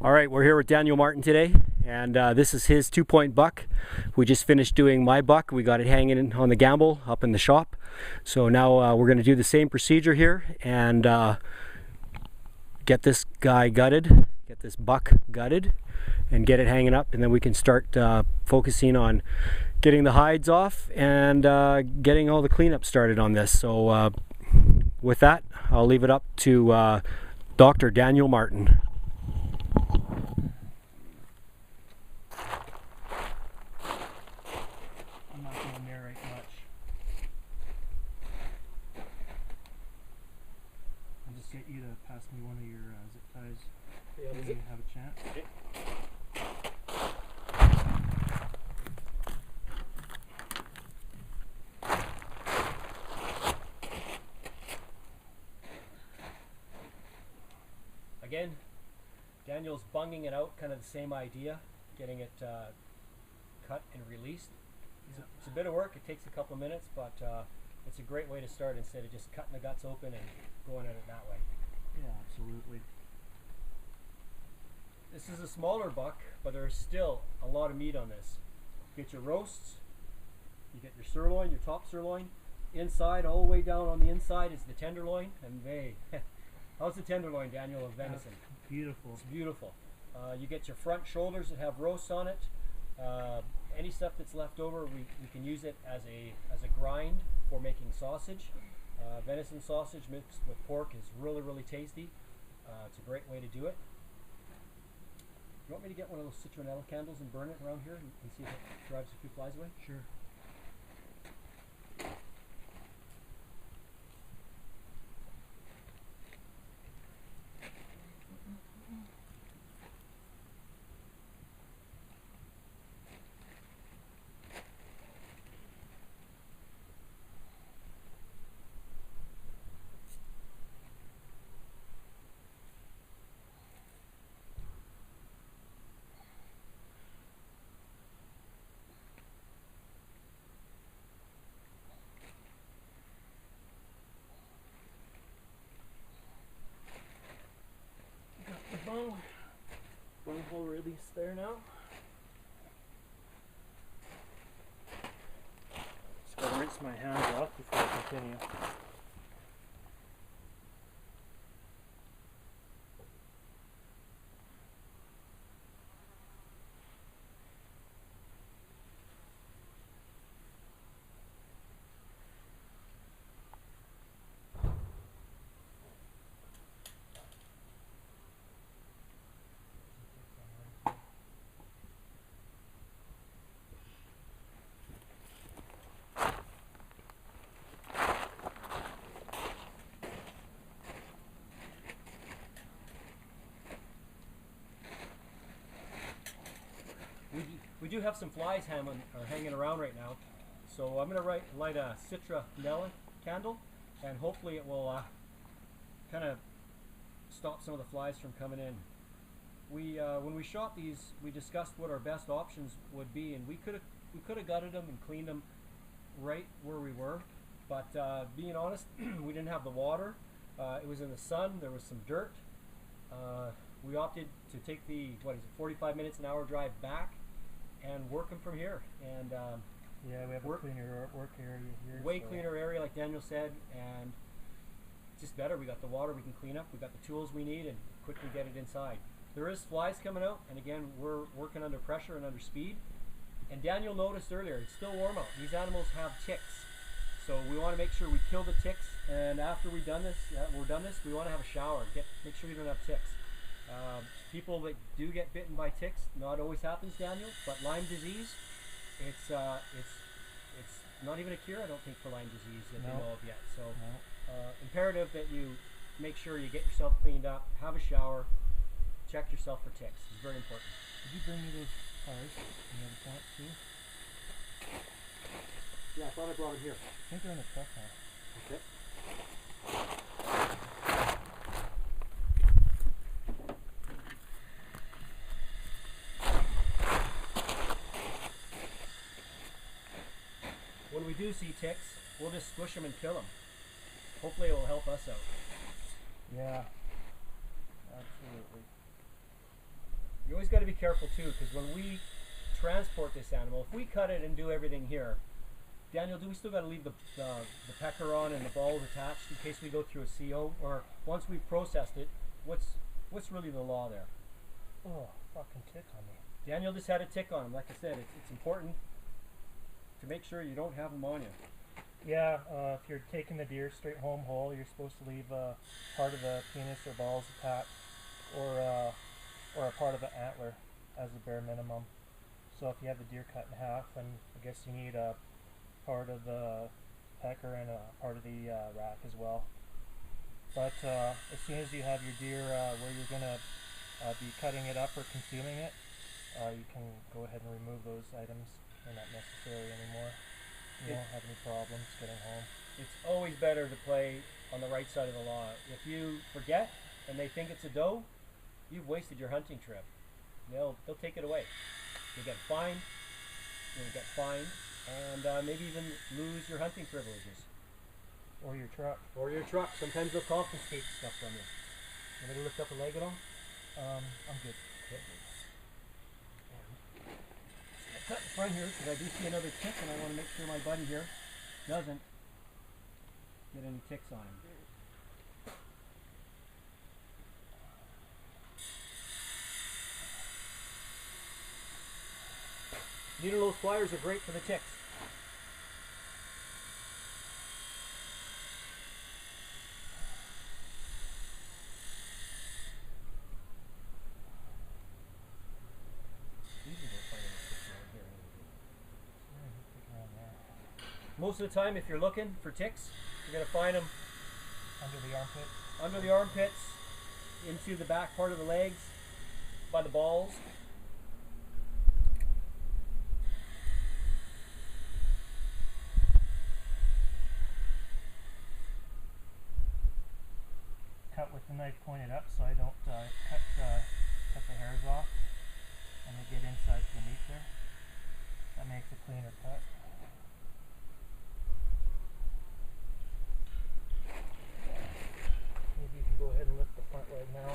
All right, we're here with Daniel Martin today, and this is his 2-point buck. We just finished doing my buck. We got it hanging on the gamble up in the shop. So now we're going to do the same procedure here and get this guy gutted, get this buck gutted, and get it hanging up, and then we can start focusing on getting the hides off and getting all the cleanup started on this. So with that, I'll leave it up to Dr. Daniel Martin. I'm not going to narrate much. I'll just get you to pass me one of your zip ties when you have a chance. Okay. Again, Daniel's bunging it out, kind of the same idea, getting it cut and released. It's a bit of work, it takes a couple of minutes, but it's a great way to start instead of just cutting the guts open and going at it that way. Yeah, absolutely. This is a smaller buck, but there's still a lot of meat on this. You get your roasts, you get your sirloin, your top sirloin. Inside, all the way down on the inside is the tenderloin, and hey, how's the tenderloin, Daniel, of venison? Beautiful. It's beautiful. You get your front shoulders that have roasts on it. Any stuff that's left over, we can use it as a grind for making sausage. Venison sausage mixed with pork is really, really tasty. It's a great way to do it. You want me to get one of those citronella candles and burn it around here and see if it drives a few flies away? Sure. Bone hole release there now. Just gotta rinse my hands off before I continue. We do have some flies hanging around right now, so I'm going to light a citronella candle, and hopefully it will kind of stop some of the flies from coming in. When we shot these, we discussed what our best options would be, and we could have gutted them and cleaned them right where we were, but being honest, we didn't have the water. It was in the sun. There was some dirt. We opted to take the 45 minutes, an hour drive back and work them from here. And yeah, we have a cleaner work area here. Way cleaner area, like Daniel said, and just better. We got the water we can clean up. We got the tools we need and quickly get it inside. There is flies coming out, and again, we're working under pressure and under speed. And Daniel noticed earlier, it's still warm out. These animals have ticks, so we want to make sure we kill the ticks. And after we're done this, we want to have a shower. Make sure you don't have ticks. People that do get bitten by ticks, not always happens, Daniel, but Lyme disease, it's not even a cure, I don't think, for Lyme disease that they know of yet. So imperative that you make sure you get yourself cleaned up, have a shower, check yourself for ticks. It's very important. Did you bring me those cars from the other plant too? Yeah, I thought I brought them here. I think they're in the truck now. Okay. When we do see ticks, we'll just squish them and kill them. Hopefully it will help us out. Yeah, absolutely. You always got to be careful too, because when we transport this animal, if we cut it and do everything here, Daniel, do we still got to leave the pecker on and the balls attached in case we go through a CO? Or once we've processed it, what's really the law there? Oh, fucking tick on me. Daniel just had a tick on him. Like I said, it's important to make sure you don't have them on you. Yeah, if you're taking the deer straight home whole, you're supposed to leave part of the penis or balls attached, or a part of the antler as a bare minimum. So if you have the deer cut in half, then I guess you need a part of the pecker and a part of the rack as well. But as soon as you have your deer where you're going to be cutting it up or consuming it, you can go ahead and remove those items. They're not necessary anymore. You won't have any problems getting home. It's always better to play on the right side of the law. If you forget and they think it's a doe, you've wasted your hunting trip. They'll take it away. You'll get fined. And maybe even lose your hunting privileges. Or your truck. Or your truck. Sometimes they'll confiscate stuff from you. You ready to lift up a leg at all? I'm good. Okay. Cut in front here because I do see another tick, and I want to make sure my buddy here doesn't get any ticks on him. Needle nose pliers are great for the ticks. Most of the time, if you're looking for ticks, you're going to find them under the armpits, into the back part of the legs, by the balls. Cut with the knife pointed up so I don't cut the hairs off and they get inside the meat there. That makes a cleaner cut. Maybe you can go ahead and lift the front leg now.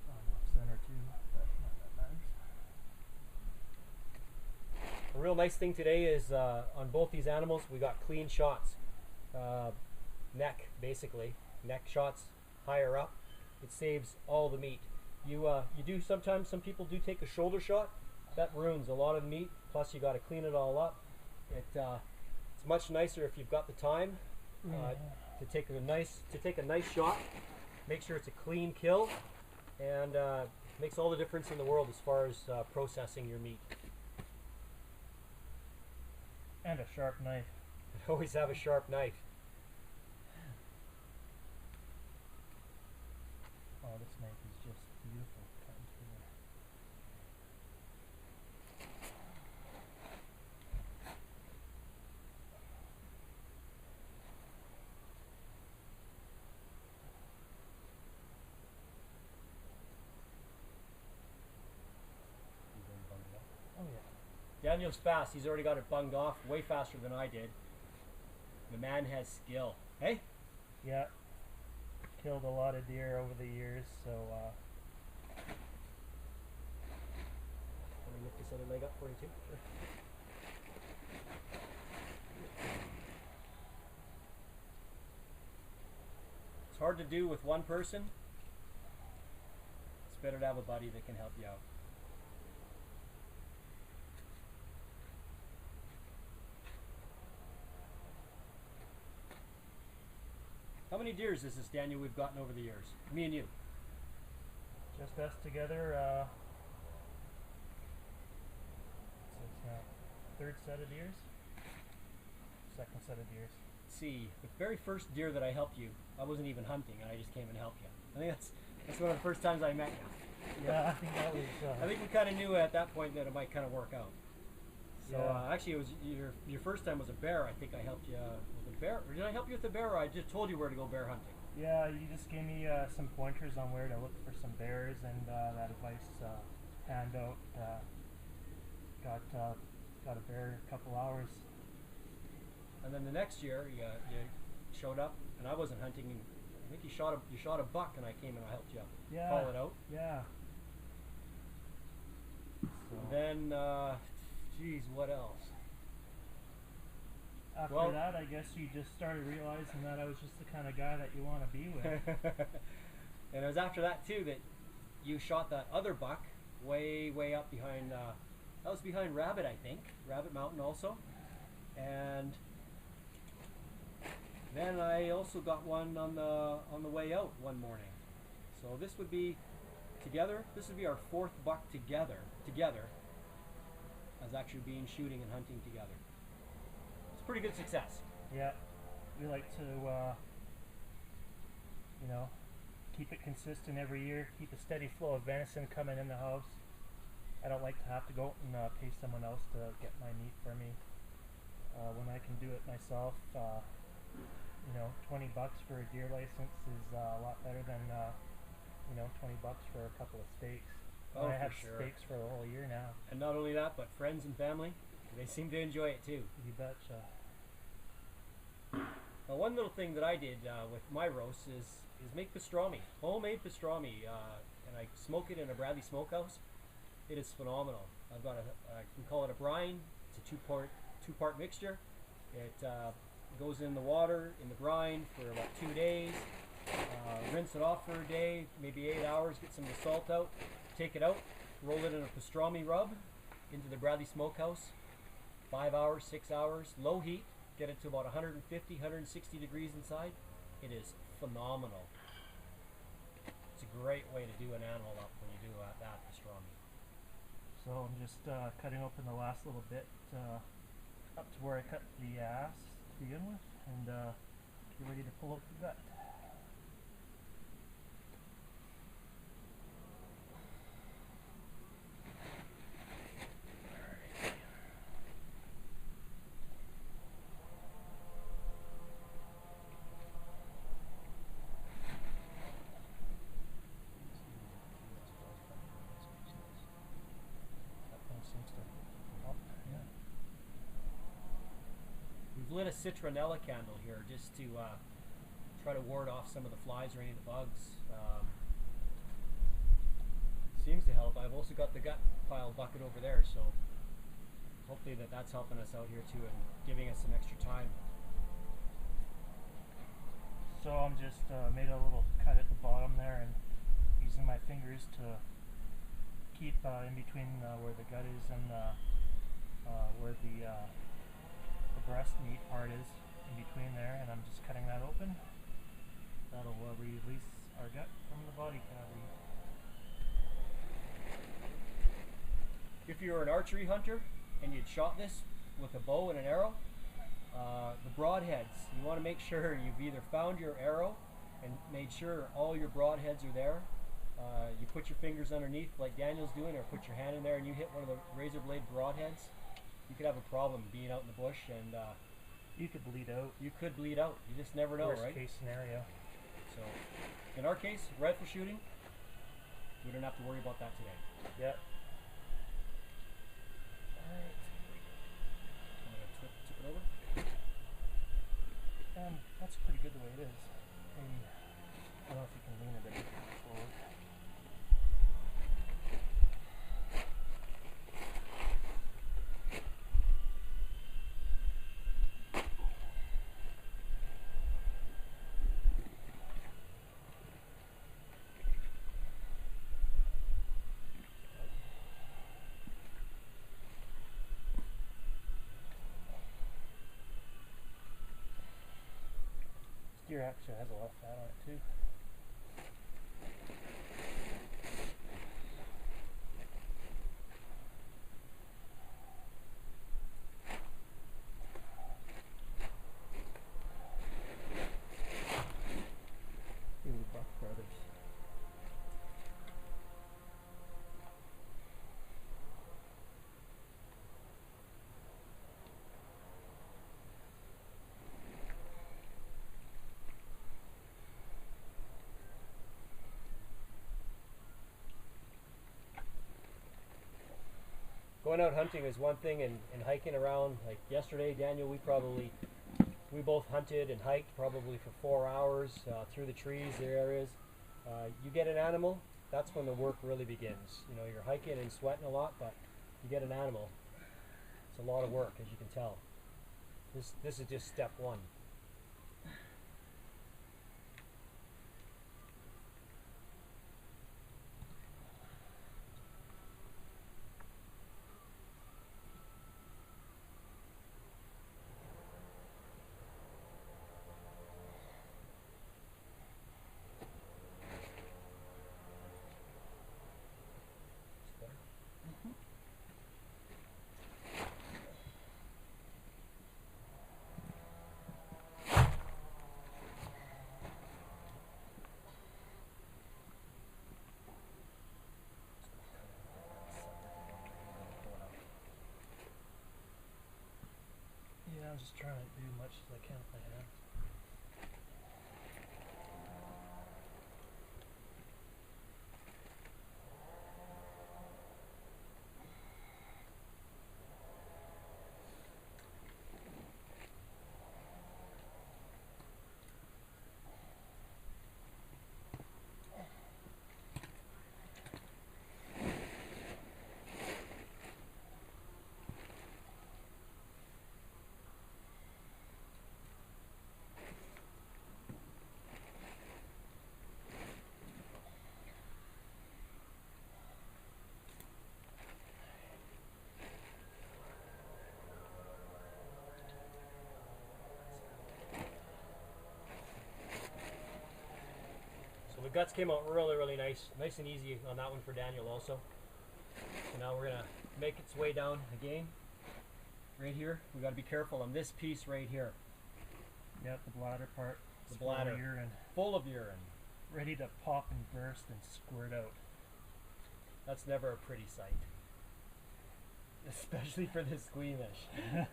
Off center too, but not that matters. A real nice thing today is on both these animals we got clean shots. Neck, basically. Neck shots higher up. It saves all the meat. You do sometimes, some people do take a shoulder shot. That ruins a lot of meat. Plus you got to clean it all up. It's much nicer if you've got the time to take a nice shot. Make sure it's a clean kill, and makes all the difference in the world as far as processing your meat. And a sharp knife. Always have a sharp knife. Oh, this knife is just beautiful. Cutting through there. Oh yeah. Daniel's fast. He's already got it bunged off way faster than I did. The man has skill. Hey? Yeah. Killed a lot of deer over the years, so Let me lift this other leg up for you too. Sure. It's hard to do with one person. It's better to have a buddy that can help you out. How many deers is this, Daniel, we've gotten over the years? Me and you. just us together. So it's now third set of deers, second set of deers. Let's see, the very first deer that I helped you, I wasn't even hunting, and I just came and helped you. I think that's one of the first times I met you. Yeah, I think that was. I think we kind of knew at that point that it might kind of work out. So Yeah. actually, it was your first time was a bear. I think I helped you with a bear. Or did I help you with a bear? Or I just told you where to go bear hunting. Yeah, you just gave me some pointers on where to look for some bears, and that advice panned out. Got a bear in a couple hours. And then the next year, you showed up, and I wasn't hunting. I think you shot a buck, and I came and I helped you Yeah. call it out. Yeah. So Then, geez, what else? after well- that, I guess you just started realizing that I was just the kind of guy that you want to be with. And it was after that too that you shot that other buck way up behind. That was behind Rabbit, I think. Rabbit Mountain also. And then I also got one on the way out one morning. So this would be together. This would be our fourth buck together as actually being shooting and hunting together. It's pretty good success. Yeah, we like to, you know, keep it consistent every year, keep a steady flow of venison coming in the house. I don't like to have to go out and pay someone else to get my meat for me. When I can do it myself, you know, $20 for a deer license is a lot better than, you know, $20 for a couple of steaks. Oh, I for have sure. steaks for the whole year now. And not only that, but friends and family, they seem to enjoy it too. You betcha. Now, one little thing that I did with my roasts is make pastrami, homemade pastrami, and I smoke it in a Bradley smokehouse. It is phenomenal. I've got we call it a brine. It's a two-part mixture. It goes in the water, in the brine for about 2 days. Rinse it off for a day, maybe 8 hours, get some of the salt out, take it out, roll it in a pastrami rub into the Bradley smokehouse. 5 hours, 6 hours, low heat, get it to about 150, 160 degrees inside. It is phenomenal. It's a great way to do an animal up when you do that pastrami. So I'm just cutting open the last little bit up to where I cut the ass to begin with, and get ready to pull out the gut. That thing seems to come up, yeah. We've lit a citronella candle here just to try to ward off some of the flies or any of the bugs. Seems to help. I've also got the gut pile bucket over there, so hopefully that's helping us out here too and giving us some extra time. So I'm just made a little cut at the bottom there and using my fingers to keep in between where the gut is and where the breast meat part is in between there, and I'm just cutting that open. That'll release our gut from the body cavity. If you were an archery hunter and you'd shot this with a bow and an arrow, the broadheads, you want to make sure you've either found your arrow and made sure all your broadheads are there. You put your fingers underneath like Daniel's doing, or put your hand in there and you hit one of the razor blade broadheads, you could have a problem being out in the bush, and You could bleed out. you could bleed out. You just never know, Worst right? case scenario. So, in our case, rifle shooting, we don't have to worry about that today. Yep. I'm gonna tip it over. And that's pretty good the way it is. Maybe, I don't know if you can lean it a bit forward. Deer actually has a lot of fat on it too. Really Buck Brothers. Going out hunting is one thing, and hiking around, like yesterday, Daniel, we we both hunted and hiked probably for 4 hours through the trees, the areas. You get an animal, that's when the work really begins. You know, you're hiking and sweating a lot, but you get an animal, it's a lot of work, as you can tell. This is just step one. Yeah, I'm just trying to do much as I can with my hand. The guts came out really nice and easy on that one for Daniel also. So now we're gonna make its way down again. Right here, we gotta be careful on this piece right here. Yep, the bladder part. The bladder, full of urine. Full of urine. Ready to pop and burst and squirt out. That's never a pretty sight. Especially for the squeamish. Yeah.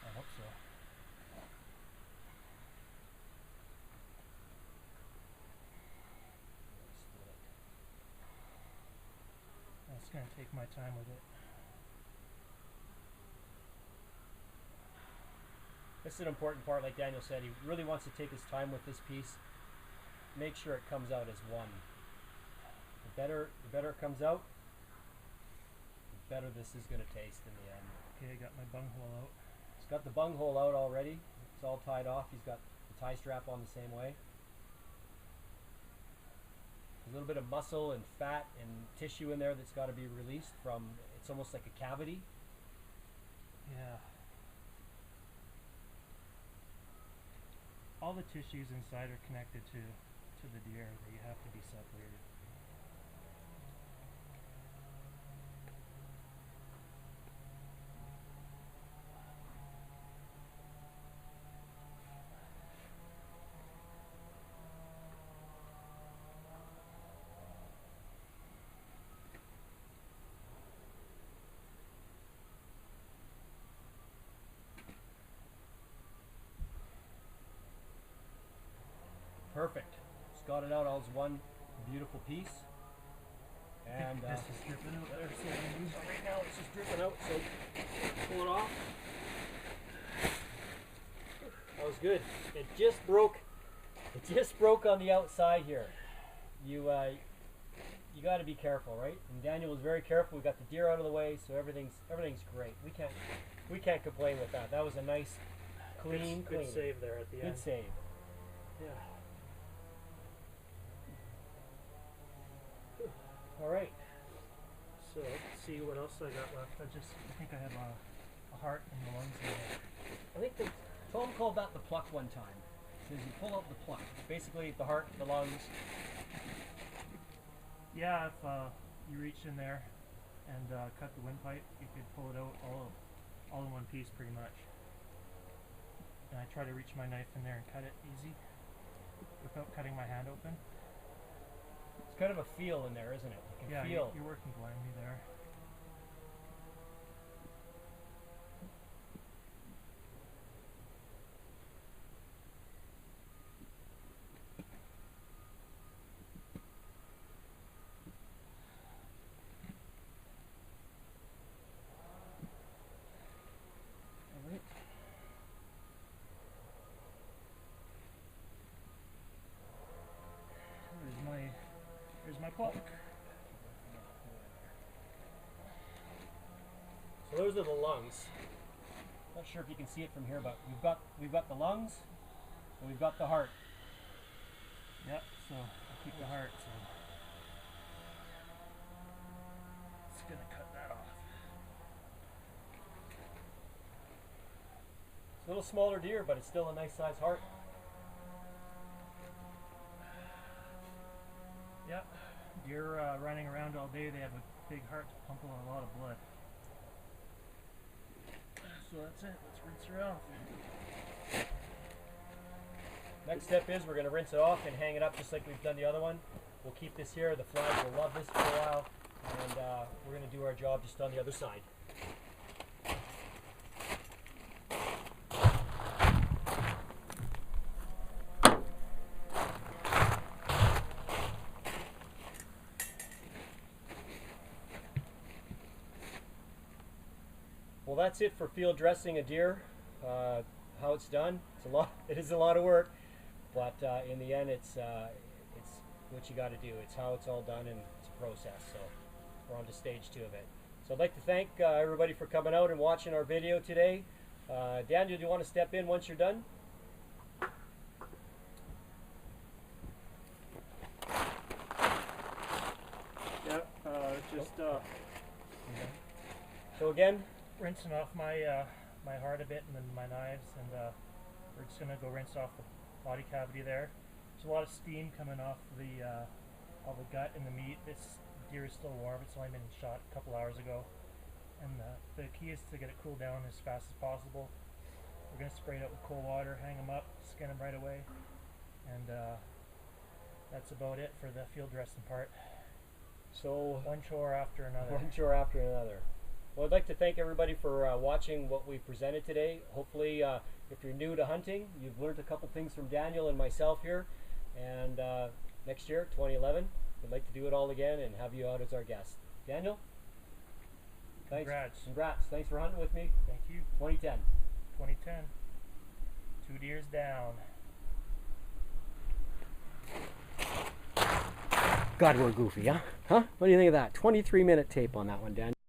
I hope so. I'm just gonna take my time with it. This is an important part, like Daniel said. He really wants to take his time with this piece. Make sure it comes out as one. The better it comes out, the better this is going to taste in the end. Okay, I got my bunghole out. He's got the bunghole out already. It's all tied off. He's got the tie strap on the same way. A little bit of muscle and fat and tissue in there that's got to be released from, it's almost like a cavity. Yeah. All the tissues inside are connected to the deer. They have to be separated. Perfect. Just got it out all as one beautiful piece. And This is dripping out there. So right now it's just dripping out, so pull it off. That was good. It just broke on the outside here. You got to be careful, right? And Daniel was very careful. We got the deer out of the way, so everything's great. We can't complain with that. That was a nice clean good save there at the end. Good save. Yeah. All right. So let's see what else I got left. I think I have a heart and the lungs in there. I think Tom called that the pluck one time. Says you pull out the pluck. Basically the heart, the lungs, Yeah, if you reach in there and cut the windpipe, you could pull it out all in one piece pretty much. And I try to reach my knife in there and cut it easy without cutting my hand open. It's kind of a feel in there, isn't it? You can feel. You're working blindly there. Alright. Here's my pluck. So those are the lungs. Not sure if you can see it from here, but we've got the lungs and we've got the heart. Yep, so I'll keep the heart, so it's gonna cut that off. It's a little smaller deer, but it's still a nice size heart. Yep, deer running around all day, they have a big heart to pump a lot of blood. So that's it, let's rinse her off. Next step is we're going to rinse it off and hang it up just like we've done the other one. We'll keep this here, the flags will love this for a while, and we're going to do our job just on the other side. Well, that's it for field dressing a deer. How it's done, it's a lot. It is a lot of work, but in the end, it's what you got to do. It's how it's all done, and it's a process. So we're on to stage 2 of it. So I'd like to thank everybody for coming out and watching our video today. Daniel, do you want to step in once you're done? Yep, just So again, rinsing off my my heart a bit and then my knives, and we're just gonna go rinse off the body cavity there. There's a lot of steam coming off the all the gut and the meat. This deer is still warm. It's only been shot a couple hours ago, and the key is to get it cooled down as fast as possible. We're gonna spray it out with cold water, hang them up, skin them right away, and that's about it for the field dressing part. so One chore after another. one chore after another. Well, I'd like to thank everybody for watching what we presented today. Hopefully, if you're new to hunting, you've learned a couple things from Daniel and myself here. And next year, 2011, we'd like to do it all again and have you out as our guest. Daniel? Thanks. Congrats. Congrats. Thanks for hunting with me. Thank you. 2010. 2010. 2 deers down. God, we're goofy, huh? Huh? What do you think of that? 23-minute tape on that one, Dan.